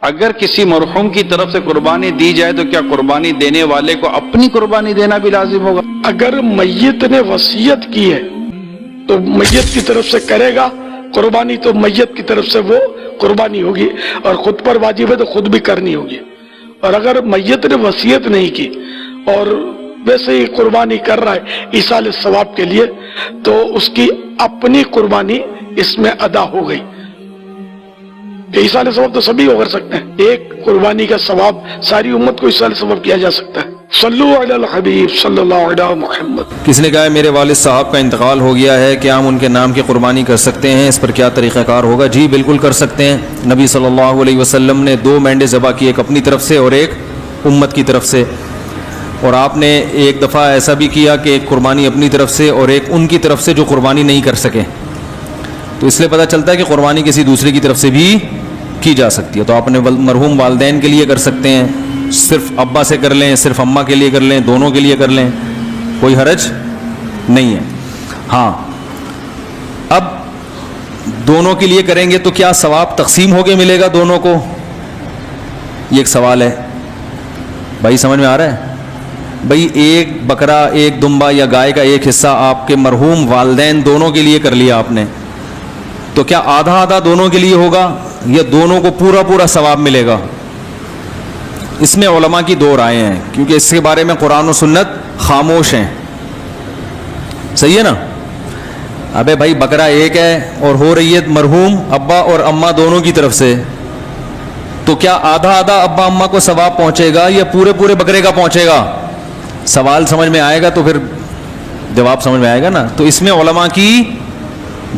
اگر کسی مرحوم کی طرف سے قربانی دی جائے تو کیا قربانی دینے والے کو اپنی قربانی دینا بھی لازم ہوگا؟ اگر میت نے وصیت کی ہے تو میت کی طرف سے کرے گا قربانی، تو میت کی طرف سے وہ قربانی ہوگی، اور خود پر واجب ہے تو خود بھی کرنی ہوگی۔ اور اگر میت نے وصیت نہیں کی اور ویسے ہی قربانی کر رہا ہے ایصال ثواب کے لیے، تو اس کی اپنی قربانی اس میں ادا ہو گئی۔ ایصال ثواب تو سبھی کر سکتے ہیں، ایک قربانی کا ثواب ساری امت کو ایصال ثواب کیا جا سکتا ہے۔ صلو علی الحبیب صلی اللہ علیہ محمد۔ کس نے کہا ہے میرے والد صاحب کا انتقال ہو گیا ہے، کیا ہم ان کے نام کی قربانی کر سکتے ہیں؟ اس پر کیا طریقہ کار ہوگا؟ جی بالکل کر سکتے ہیں۔ نبی صلی اللہ علیہ وسلم نے 2 مینڈے ذبح کی، ایک اپنی طرف سے اور ایک امت کی طرف سے، اور آپ نے ایک دفعہ ایسا بھی کیا کہ ایک قربانی اپنی طرف سے اور ایک ان کی طرف سے جو قربانی نہیں کر سکے، تو اس لیے پتہ چلتا ہے کہ قربانی کسی دوسرے کی طرف سے بھی کی جا سکتی ہے۔ تو آپ اپنے مرحوم والدین کے لیے کر سکتے ہیں، صرف ابا سے کر لیں، صرف اماں کے لیے کر لیں، دونوں کے لیے کر لیں، کوئی حرج نہیں ہے۔ ہاں، اب دونوں کے لیے کریں گے تو کیا ثواب تقسیم ہو کے ملے گا دونوں کو؟ یہ ایک سوال ہے بھائی، سمجھ میں آ رہا ہے؟ بھائی ایک بکرا، ایک دمبا یا گائے کا ایک حصہ آپ کے مرحوم والدین دونوں کے لیے کر لیا آپ نے، تو کیا آدھا آدھا دونوں کے لیے ہوگا یا دونوں کو پورا پورا ثواب ملے گا؟ اس میں علماء کی 2 رائے ہیں، کیونکہ اس کے بارے میں قرآن و سنت خاموش ہیں۔ صحیح ہے نا؟ ابے بھائی بکرا ایک ہے اور ہو رہی ہے مرحوم ابا اور اماں دونوں کی طرف سے، تو کیا آدھا آدھا ابا اماں کو ثواب پہنچے گا یا پورے پورے بکرے کا پہنچے گا؟ سوال سمجھ میں آئے گا تو پھر جواب سمجھ میں آئے گا نا۔ تو اس میں علماء کی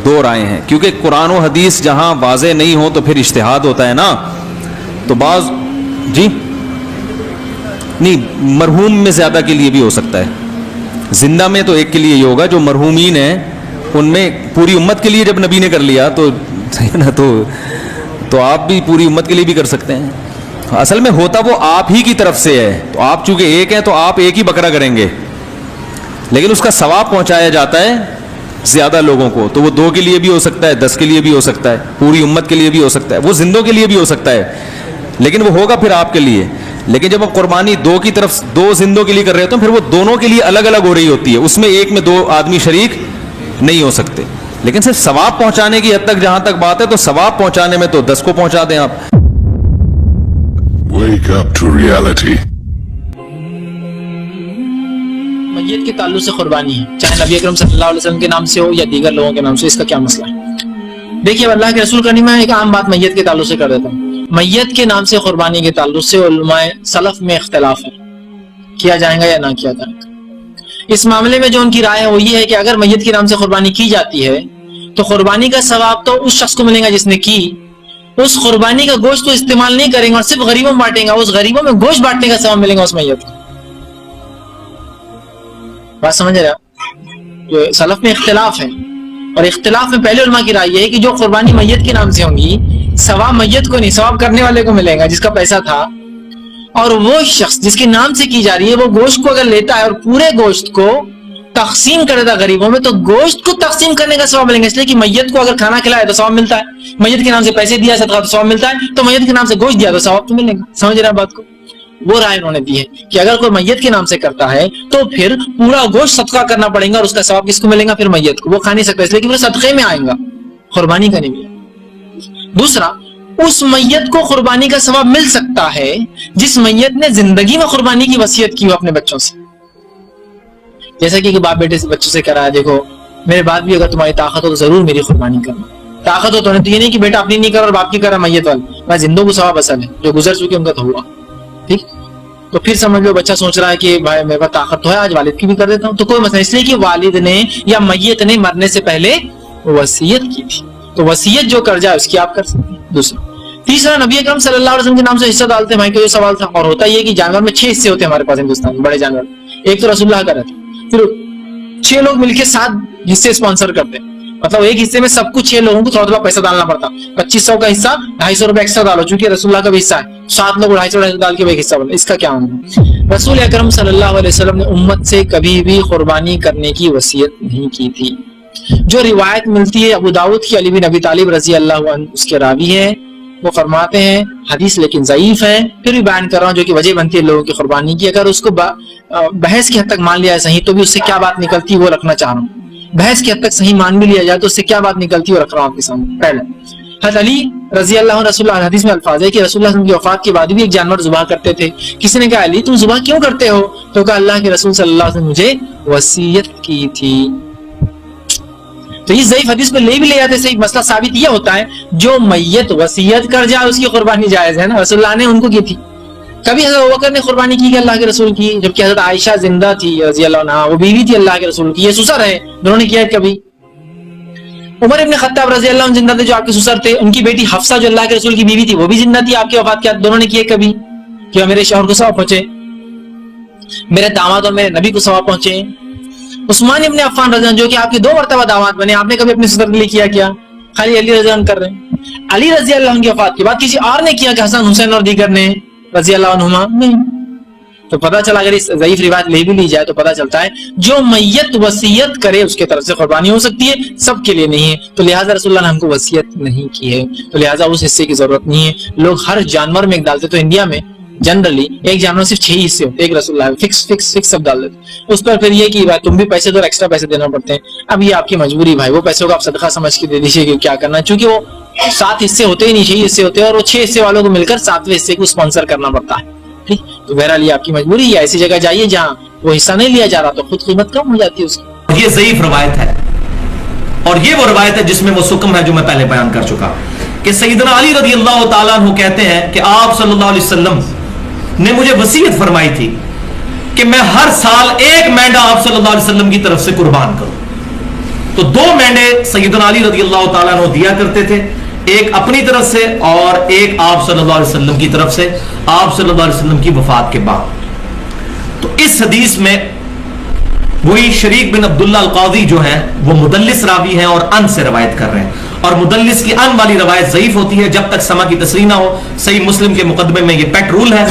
2 رائے ہیں، کیونکہ قرآن و حدیث جہاں واضح نہیں ہو تو پھر اجتہاد ہوتا ہے نا۔ تو بعض جی نہیں، مرحوم میں زیادہ کے لیے بھی ہو سکتا ہے، زندہ میں تو ایک کے لیے ہی ہوگا، جو مرحومین ہیں ان میں پوری امت کے لیے جب نبی نے کر لیا تو نا، تو آپ بھی پوری امت کے لیے بھی کر سکتے ہیں۔ اصل میں ہوتا وہ آپ ہی کی طرف سے ہے، تو آپ چونکہ ایک ہیں تو آپ ایک ہی بکرا کریں گے، لیکن اس کا ثواب پہنچایا جاتا ہے زیادہ لوگوں کو، تو وہ 2 کے لیے بھی ہو سکتا ہے، 10 کے لیے بھی ہو سکتا ہے، پوری امت کے لیے بھی ہو سکتا ہے، وہ زندوں کے لیے بھی ہو سکتا ہے، لیکن وہ ہوگا پھر آپ کے لیے۔ لیکن جب آپ قربانی 2 کی طرف 2 زندوں کے لیے کر رہے ہوتے ہیں، پھر وہ دونوں کے لیے الگ الگ ہو رہی ہوتی ہے، اس میں ایک میں 2 آدمی شریک نہیں ہو سکتے۔ لیکن صرف ثواب پہنچانے کی حد تک جہاں تک بات ہے، تو ثواب پہنچانے میں تو 10 کو پہنچا دیں آپ۔ Wake up to reality. میت کے تعلق سے قربانی ہے، چاہے نبی اکرم صلی اللہ علیہ وسلم کے نام سے ہو یا دیگر لوگوں کے نام سے، اس کا کیا مسئلہ ہے؟ دیکھیے اللہ کے رسول کریم میں ایک عام بات میت کے تعلق سے کر دیتا ہوں۔ میت کے نام سے قربانی کے تعلق سے علماء سلف میں اختلاف ہے، کیا جائے گا یا نہ کیا جائے گا۔ اس معاملے میں جو ان کی رائے ہے وہ یہ ہے کہ اگر میت کے نام سے قربانی کی جاتی ہے تو قربانی کا ثواب تو اس شخص کو ملے گا جس نے کی، اس قربانی کا گوشت تو استعمال نہیں کریں گے اور صرف غریبوں میں بانٹیں گا، اس غریبوں میں گوشت بانٹنے کا ثواب ملے گا اس میت کو۔ بات سمجھ رہے آپ؟ جو سلف میں اختلاف ہے، اور اختلاف میں پہلے علماء کی رائے یہ ہے کہ جو قربانی میت کے نام سے ہوں گی، ثواب میت کو نہیں، ثواب کرنے والے کو ملے گا جس کا پیسہ تھا، اور وہ شخص جس کے نام سے کی جا رہی ہے وہ گوشت کو اگر لیتا ہے اور پورے گوشت کو تقسیم کر دیتا غریبوں میں، تو گوشت کو تقسیم کرنے کا ثواب ملے گا، اس لیے کہ میت کو اگر کھانا کھلایا تو ثواب ملتا ہے، میت کے نام سے پیسے دیا صدقہ تو ثواب ملتا ہے، تو میت کے نام سے گوشت دیا تو ثواب تو ملے گا۔ سمجھ رہے ہیں بات کو؟ وہ رائے انہوں نے دی ہے کہ اگر کوئی میت کے نام سے کرتا ہے تو پھر پورا گوشت صدقہ کرنا پڑے گا، اور اس کا ثواب کس کو ملے گا؟ پھر میت کو، وہ کھا نہیں سکتا اس لیے کہ وہ صدقے میں آئیں گا، قربانی کا نہیں ملے۔ دوسرا، اس میت کو قربانی کا ثواب مل سکتا ہے جس میت نے زندگی میں قربانی کی وصیت کی ہو اپنے بچوں سے، جیسا کہ باپ بیٹے سے بچوں سے کہہ رہا ہے دیکھو میرے بعد بھی اگر تمہاری طاقت ہو تو ضرور میری قربانی کرنا، طاقت ہو تو یہ نہیں کہ بیٹا اپنی نہیں کر اور باپ کی کر رہا میت والا، میں زندوں کو ثواب اصل ہے، جو گزر چکے ان کا تو ہوا، ٹھیک؟ تو پھر سمجھ لو بچہ سوچ رہا ہے کہ بھائی میرے پاس طاقت تو ہے آج والد کی بھی کر دیتا ہوں، تو کوئی مسئلہ، اس لیے کہ والد نے یا میت نے مرنے سے پہلے وصیت کی تھی، تو وصیت جو کر جائے اس کی آپ کر سکتے ہیں۔ دوسرا، تیسرا، نبی اکرم صلی اللہ علیہ وسلم کے نام سے حصہ ڈالتے ہیں، بھائی کا یہ سوال تھا، اور ہوتا یہ کہ جانور میں 6 حصے ہوتے ہیں ہمارے پاس ہندوستان میں، بڑے جانور، ایک تو رسول اللہ کا رہتا ہے، پھر 6 لوگ مل کے 7 حصے اسپانسر کرتے ہیں، مطلب ایک حصے میں سب کچھ 6 لوگوں کو تھوڑا تھوڑا پیسہ ڈالنا پڑتا، 2500 کا حصہ 250 روپے ایکسٹرا ڈالو، چونکہ رسول اللہ کا بھی حصہ ہے، 7 لوگ 250 ڈال کے ایک حصہ بنا، اس کا کیا ہوگا؟ رسول اکرم صلی اللہ علیہ وسلم نے امت سے کبھی بھی قربانی کرنے کی وصیت نہیں کی تھی۔ جو روایت ملتی ہے ابو داؤد کی، علی بن ابی طالب رضی اللہ عنہ اس کے راوی ہے، وہ فرماتے ہیں حدیث لیکن ضعیف ہے، پھر بھی بیان کر رہا ہوں جو کہ وجہ بنتی ہے لوگوں کی قربانی کی. اگر اس کو بحث کی حد تک مان لیا ہے صحیح، تو بھی اس سے کیا بات نکلتی وہ رکھنا چاہ رہا ہوں. بحث کی حد تک صحیح مان بھی لیا جائے تو اس سے کیا بات نکلتی وہ رکھ رہا ہوں آپ کے سامنے. پہلے حضرت علی رضی اللہ عنہ، رسول اللہ حدیث میں الفاظ ہے کہ رسول اللہ کی وفات کے بعد بھی ایک جانور ذبح کرتے تھے. کسی نے کہا علی تم ذبح کیوں کرتے ہو؟ تو کہا اللہ کے رسول صلی اللہ علیہ وسلم مجھے وصیت کی تھی. تو یہ ضعیف حدیث کو لے بھی لے جاتے سے ایک مسئلہ ثابت یہ ہوتا ہے جو میت وصیت کر جائے اس کی قربانی جائز ہے نا. رسول اللہ نے ان کو کی تھی. کبھی حضرت ابوبکر نے قربانی کی کہ اللہ کے رسول کی، جبکہ حضرت عائشہ زندہ تھی رضی اللہ عنہا، وہ بیوی تھی اللہ کے رسول کی، یہ سسر ہے، دونوں نے کیا ہے. کبھی عمر ابن خطاب رضی اللہ عنہ زندہ تھے جو آپ کے سسر تھے، ان کی بیٹی حفصہ جو اللہ کے رسول کی بیوی تھی وہ بھی زندہ تھی آپ کی وفات کے بعد، دونوں نے کیے کبھی کہ میرے شوہر کو ثواب پہنچے، میرے داماد اور میرے نبی کو ثواب پہنچے. عثمان ابن عفان رضی اللہ عنہ جو کہ آپ کے 2 مرتبہ داماد بنے، آپ نے کبھی اپنے سسر کے لیے کیا؟ کیا خالی علی رضی اللہ عنہ کر رہے ہیں. علی رضی اللہ عنہ کی وفات کے بعد کسی اور نے کیا کہ حسن حسین اور دیگر نے رضی اللہ عنہما؟ نہیں. تو پتہ چلا اگر اس ضعیف روایت لے بھی لی جائے تو پتہ چلتا ہے جو میت وصیت کرے اس کے طرف سے قربانی ہو سکتی ہے، سب کے لیے نہیں ہے. تو لہٰذا رسول اللہ نے ہم کو وصیت نہیں کی ہے، تو لہٰذا اس حصے کی ضرورت نہیں ہے. لوگ ہر جانور میں ایک ڈالتے، تو انڈیا میں جنرلی ایک جانور صرف 6 حصے ہوتے، ایک رسول اللہ فکس سب ڈال دیتے. اس پر پھر یہ کہ تم بھی پیسے دو، ایکسٹرا پیسے دینا پڑتے ہیں. اب یہ آپ کی مجبوری بھائی، وہ پیسوں کو آپ صدقہ سمجھ کے دے دیجیے کہ کیا کرنا ہے، چونکہ وہ 7 حصے ہوتے ہی نہیں، 6 حصے ہوتے ہیں، اور وہ 6 حصے والوں کو مل کر 7ویں حصے کو اسپانسر کرنا پڑتا ہے. ٹھیک، تو بہرحال یہ آپ کی مجبوری ہے. ایسی جگہ جائیے جہاں وہ حصہ نہیں لیا جا رہا تو خود قیمت کم ہو جاتی ہے اس کی. یہ ضعیف روایت ہے، اور یہ وہ روایت ہے جس میں وہ سکم ہے جو میں پہلے بیان کر چکا کہ سیدنا علی رضی اللہ تعالیٰ عنہ کہتے ہیں کہ آپ صلی اللہ علیہ وسلم نے مجھے وصیت فرمائی تھی کہ میں ہر سال 1 مینڈا آپ صلی اللہ علیہ وسلم کی طرف سے قربان کروں. تو 2 مینڈے سیدنا علی رضی اللہ تعالیٰ عنہ دیا کرتے تھے، ایک اپنی طرف سے اور ایک آپ صلی اللہ علیہ وسلم کی طرف سے، آپ صلی اللہ علیہ وسلم کی وفات کے بعد. تو اس حدیث میں وہی شریک بن عبداللہ القاضی جو ہیں وہ مدلس راوی ہیں اور ان سے روایت کر رہے ہیں، اور مدلس کی ان والی روایت ضعیف ہوتی ہے جب تک سما کی تصریح نہ ہو. صحیح مسلم کے مقدمے میں یہ پیٹ رول ہے،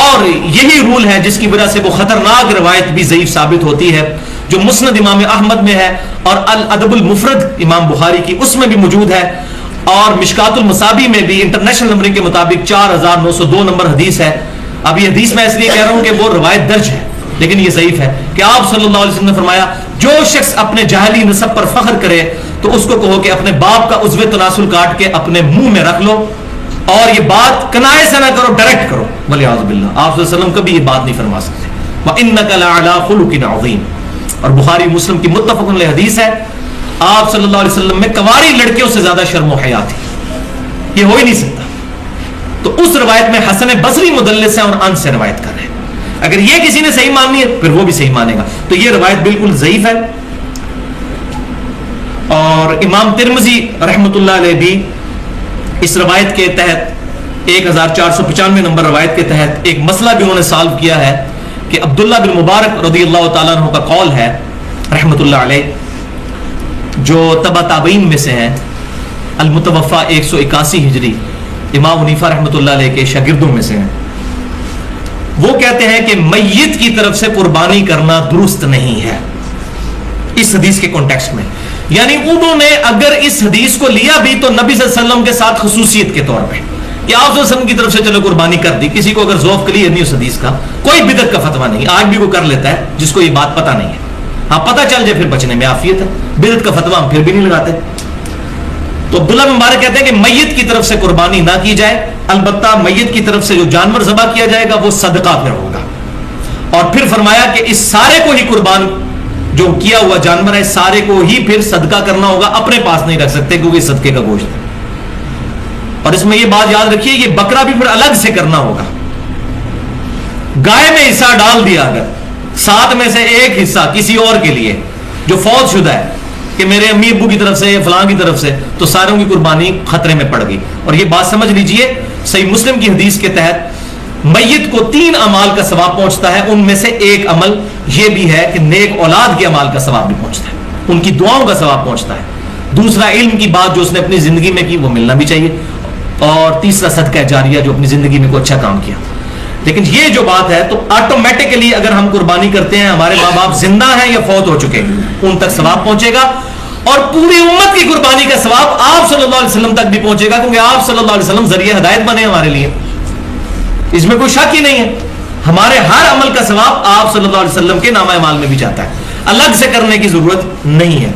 اور یہی رول ہے جس کی وجہ سے وہ خطرناک روایت بھی ضعیف ثابت ہوتی ہے جو مسند امام احمد میں ہے اور الادب المفرد امام بخاری کی اس میں بھی موجود ہے، اور مشکات المصابی میں بھی انٹرنیشنل نمبرنگ کے مطابق 4902 نمبر حدیث ہے. اب یہ حدیث میں اس لیے کہہ رہا ہوں کہ وہ روایت درج ہے لیکن یہ ضعیف ہے کہ آپ صلی اللہ علیہ وسلم نے فرمایا جو شخص اپنے جاہلی نسب پر فخر کرے تو اس کو کہو کہ اپنے باپ کا عضو تناسل کاٹ کے اپنے منہ میں رکھ لو، اور یہ بات کنائے سے نہ کرو، ڈائریکٹ کرو. ولیعوذ باللہ، آپ صلی اللہ علیہ وسلم کبھی یہ بات نہیں فرما سکتے. وَإِنَّكَ لَعَلَىٰ خُلُقٍ عَظِيمٍ، اور بخاری مسلم کی متفق علیہ حدیث ہے آپ صلی اللہ علیہ وسلم میں کنواری لڑکیوں سے زیادہ شرم و حیا تھی. یہ ہو ہی نہیں سکتا. تو اس روایت میں حسن بصری مدلس ہیں اور ان سے روایت کر رہے ہیں. اگر یہ کسی نے صحیح ماننی ہے پھر وہ بھی صحیح مانے گا. تو یہ روایت بالکل ضعیف ہے. اور امام ترمذی رحمۃ اللہ علیہ بھی اس روایت کے تحت 1495 نمبر روایت کے تحت ایک مسئلہ بھی انہوں نے سالو کیا ہے کہ عبداللہ بن مبارک رضی اللہ تعالیٰ عنہ کا قول ہے رحمۃ اللہ علیہ، جو تبع تابعین میں سے ہیں، المتوفا 181 ہجری، امام حنیفہ رحمۃ اللہ علیہ کے شاگردوں میں سے ہیں. وہ کہتے ہیں کہ میت کی طرف سے قربانی کرنا درست نہیں ہے اس حدیث کے کانٹیکسٹ میں. یعنی انہوں نے اگر اس حدیث کو لیا بھی تو نبی صلی اللہ علیہ وسلم کے ساتھ خصوصیت کے طور پہ کہ آپ صلی اللہ علیہ وسلم کی طرف سے چلو قربانی کر دی. کسی کو اگر ذوق کلیئر نہیں اس حدیث کا، کوئی بدعت کا فتویٰ نہیں، آج بھی وہ کر لیتا ہے جس کو یہ بات پتہ نہیں ہے. ہاں پتہ چل جائے پھر بچنے میں عافیت ہے، بدعت کا فتویٰ ہم پھر بھی نہیں لگاتے. تو عبداللہ بن مبارک کہتے ہیں کہ میت کی طرف سے قربانی نہ کی جائے، البتہ میت کی طرف سے جو جانور ذبح کیا جائے گا وہ صدقہ پھر ہوگا. اور پھر فرمایا کہ اس سارے کو ہی قربان جو کیا ہوا جانور ہے سارے کو ہی پھر صدقہ کرنا ہوگا، اپنے پاس نہیں رکھ سکتے کیونکہ صدقے کا گوشت ہے. اور اس میں یہ بات یاد رکھیے یہ بکرا بھی پھر الگ سے کرنا ہوگا. گائے میں حصہ ڈال دیا اگر 7 میں سے 1 حصہ کسی اور کے لیے جو فوت شدہ ہے کہ میرے امی ابو کی طرف سے یا فلاں کی طرف سے، تو ساروں کی قربانی خطرے میں پڑ گئی. اور یہ بات سمجھ لیجئے صحیح مسلم کی حدیث کے تحت میت کو 3 اعمال کا ثواب پہنچتا ہے، ان میں سے ایک عمل یہ بھی ہے کہ نیک اولاد کے اعمال کا ثواب بھی پہنچتا ہے، ان کی دعاؤں کا ثواب پہنچتا ہے. دوسرا علم کی بات جو اس نے اپنی زندگی میں کی وہ ملنا بھی چاہیے، اور تیسرا صدقہ جاریہ جو اپنی زندگی میں کوئی اچھا کام کیا. لیکن یہ جو بات ہے تو آٹومیٹکلی اگر ہم قربانی کرتے ہیں ہمارے ماں باپ زندہ ہیں یا فوت ہو چکے ہیں ان تک ثواب پہنچے گا. اور پوری امت کی قربانی کا ثواب آپ صلی اللہ علیہ وسلم تک بھی پہنچے گا، کیونکہ آپ صلی اللہ علیہ وسلم ذریعہ ہدایت بنے ہمارے لیے، اس میں کوئی شک ہی نہیں ہے. ہمارے ہر عمل کا ثواب آپ صلی اللہ علیہ وسلم کے نامہ اعمال میں بھی جاتا ہے، الگ سے کرنے کی ضرورت نہیں ہے.